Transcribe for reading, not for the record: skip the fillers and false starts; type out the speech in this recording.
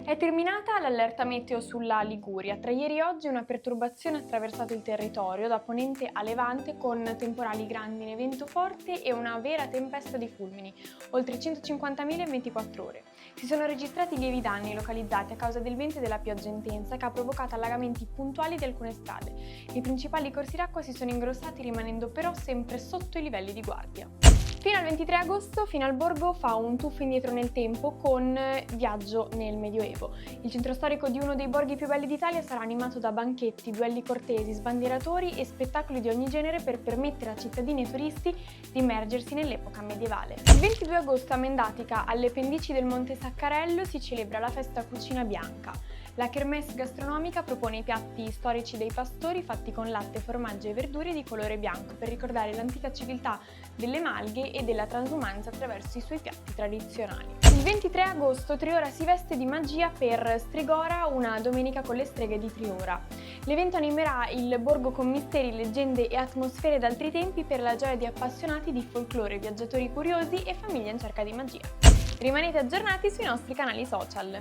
È terminata l'allerta meteo sulla Liguria. Tra ieri e oggi una perturbazione ha attraversato il territorio da ponente a levante con temporali grandine, vento forte e una vera tempesta di fulmini, oltre 150.000 in 24 ore. Si sono registrati lievi danni localizzati a causa del vento e della pioggia intensa che ha provocato allagamenti puntuali di alcune strade. I principali corsi d'acqua si sono ingrossati rimanendo però sempre sotto i livelli di guardia. Fino al 23 agosto Finalborgo fa un tuffo indietro nel tempo con Viaggio nel Medioevo. Il centro storico di uno dei borghi più belli d'Italia sarà animato da banchetti, duelli cortesi, sbandieratori e spettacoli di ogni genere per permettere a cittadini e turisti di immergersi nell'epoca medievale. Il 22 agosto a Mendatica, alle pendici del Monte Saccarello, si celebra la festa Cucina Bianca. La kermesse gastronomica propone i piatti storici dei pastori fatti con latte, formaggio e verdure di colore bianco per ricordare l'antica civiltà delle malghe e della transumanza attraverso i suoi piatti tradizionali. Il 23 agosto Triora si veste di magia per Strigora, una domenica con le streghe di Triora. L'evento animerà il borgo con misteri, leggende e atmosfere d'altri tempi per la gioia di appassionati di folklore, viaggiatori curiosi e famiglie in cerca di magia. Rimanete aggiornati sui nostri canali social.